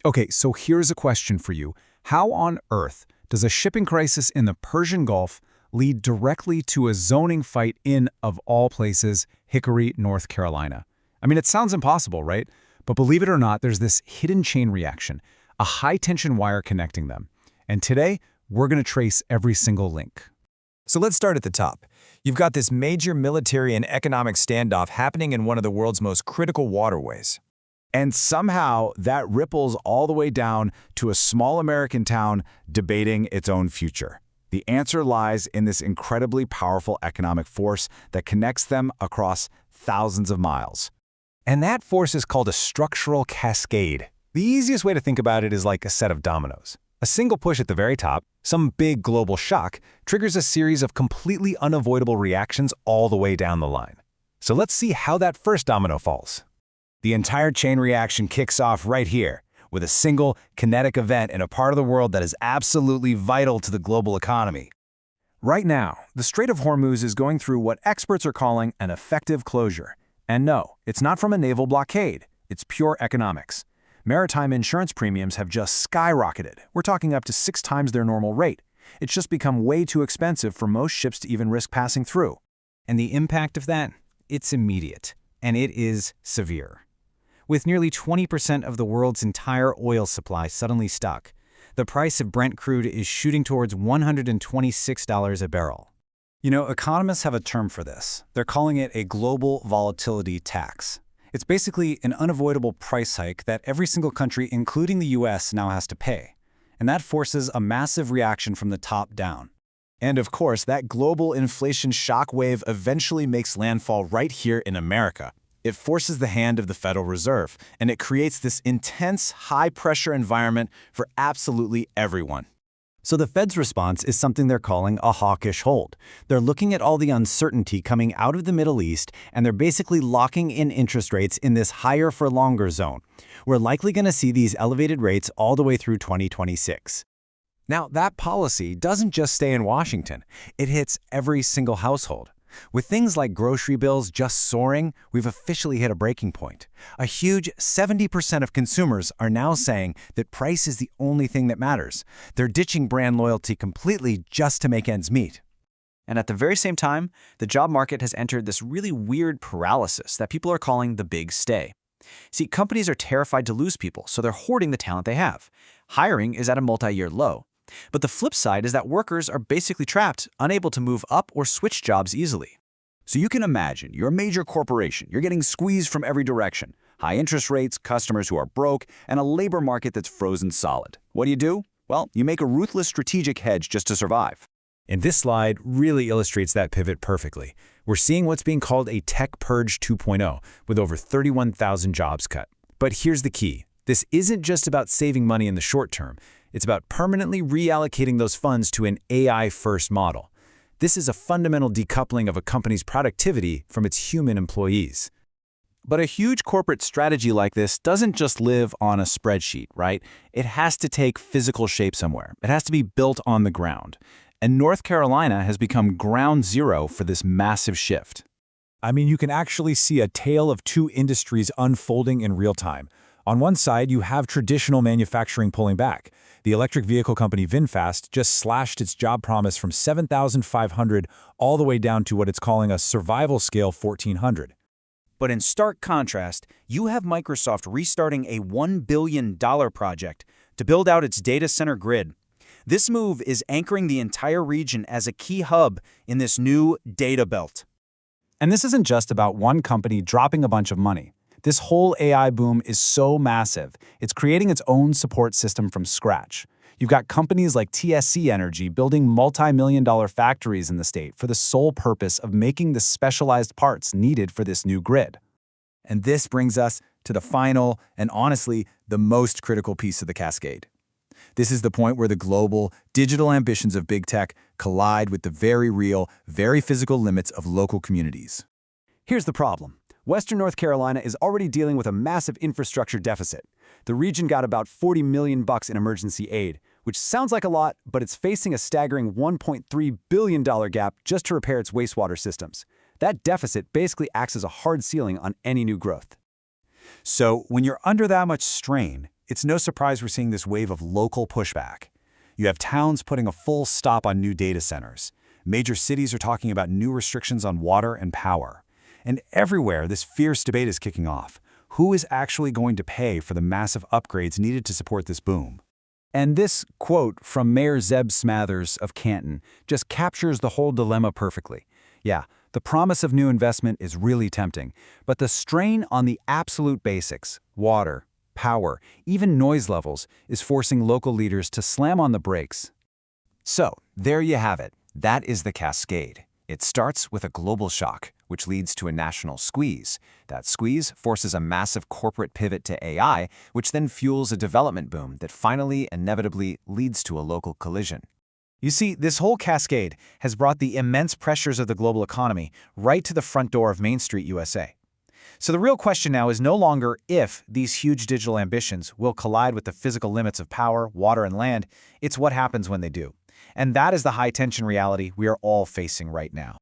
Okay, so here's a question for you. How on earth does a shipping crisis in the Persian Gulf lead directly to a zoning fight in, of all places, Hickory, North Carolina? I mean, it sounds impossible, right? But believe it or not, there's this hidden chain reaction, a high-tension wire connecting them. And today, we're going to trace every single link. So let's start at the top. You've got this major military and economic standoff happening in one of the world's most critical waterways. And somehow that ripples all the way down to a small American town debating its own future. The answer lies in this incredibly powerful economic force that connects them across thousands of miles. And that force is called a structural cascade. The easiest way to think about it is like a set of dominoes. A single push at the very top, some big global shock, triggers a series of completely unavoidable reactions all the way down the line. So let's see how that first domino falls. The entire chain reaction kicks off right here, with a single kinetic event in a part of the world that is absolutely vital to the global economy. Right now, the Strait of Hormuz is going through what experts are calling an effective closure. And no, it's not from a naval blockade, it's pure economics. Maritime insurance premiums have just skyrocketed. We're talking up to 6 times their normal rate. It's just become way too expensive for most ships to even risk passing through. And the impact of that? It's immediate, and it is severe. With nearly 20% of the world's entire oil supply suddenly stuck, the price of Brent crude is shooting towards $126 a barrel. You know, economists have a term for this. They're calling it a global volatility tax. It's basically an unavoidable price hike that every single country, including the US, now has to pay. And that forces a massive reaction from the top down. And of course, that global inflation shockwave eventually makes landfall right here in America. It forces the hand of the Federal Reserve, and it creates this intense, high-pressure environment for absolutely everyone. So the Fed's response is something they're calling a hawkish hold. They're looking at all the uncertainty coming out of the Middle East, and they're basically locking in interest rates in this higher for longer zone. We're likely going to see these elevated rates all the way through 2026. Now, that policy doesn't just stay in Washington. It hits every single household. With things like grocery bills just soaring, we've officially hit a breaking point. A huge 70% of consumers are now saying that price is the only thing that matters. They're ditching brand loyalty completely just to make ends meet. And at the very same time, the job market has entered this really weird paralysis that people are calling the big stay. See, companies are terrified to lose people, so they're hoarding the talent they have. Hiring is at a multi-year low. But the flip side is that workers are basically trapped, unable to move up or switch jobs easily. So you can imagine, you're a major corporation, you're getting squeezed from every direction. High interest rates, customers who are broke, and a labor market that's frozen solid. What do? Well, you make a ruthless strategic hedge just to survive. And this slide really illustrates that pivot perfectly. We're seeing what's being called a tech purge 2.0, with over 31,000 jobs cut. But here's the key. This isn't just about saving money in the short term. It's about permanently reallocating those funds to an AI-first model. This is a fundamental decoupling of a company's productivity from its human employees. But a huge corporate strategy like this doesn't just live on a spreadsheet, right? It has to take physical shape somewhere. It has to be built on the ground. And North Carolina has become ground zero for this massive shift. I mean, you can actually see a tale of two industries unfolding in real time. On one side, you have traditional manufacturing pulling back. The electric vehicle company VinFast just slashed its job promise from 7,500 all the way down to what it's calling a survival scale 1,400. But in stark contrast, you have Microsoft restarting a $1 billion project to build out its data center grid. This move is anchoring the entire region as a key hub in this new data belt. And this isn't just about one company dropping a bunch of money. This whole AI boom is so massive, it's creating its own support system from scratch. You've got companies like TSC Energy building multi-million-dollar factories in the state for the sole purpose of making the specialized parts needed for this new grid. And this brings us to the final and honestly the most critical piece of the cascade. This is the point where the global, digital ambitions of big tech collide with the very real, very physical limits of local communities. Here's the problem. Western North Carolina is already dealing with a massive infrastructure deficit. The region got about $40 million in emergency aid, which sounds like a lot, but it's facing a staggering $1.3 billion gap just to repair its wastewater systems. That deficit basically acts as a hard ceiling on any new growth. So when you're under that much strain, it's no surprise we're seeing this wave of local pushback. You have towns putting a full stop on new data centers. Major cities are talking about new restrictions on water and power. And everywhere, this fierce debate is kicking off. Who is actually going to pay for the massive upgrades needed to support this boom? And this quote from Mayor Zeb Smathers of Canton just captures the whole dilemma perfectly. Yeah, the promise of new investment is really tempting, but the strain on the absolute basics, water, power, even noise levels, is forcing local leaders to slam on the brakes. So, there you have it. That is the cascade. It starts with a global shock, which leads to a national squeeze. That squeeze forces a massive corporate pivot to AI, which then fuels a development boom that finally, inevitably, leads to a local collision. You see, this whole cascade has brought the immense pressures of the global economy right to the front door of Main Street, USA. So the real question now is no longer if these huge digital ambitions will collide with the physical limits of power, water, and land, it's what happens when they do. And that is the high-tension reality we are all facing right now.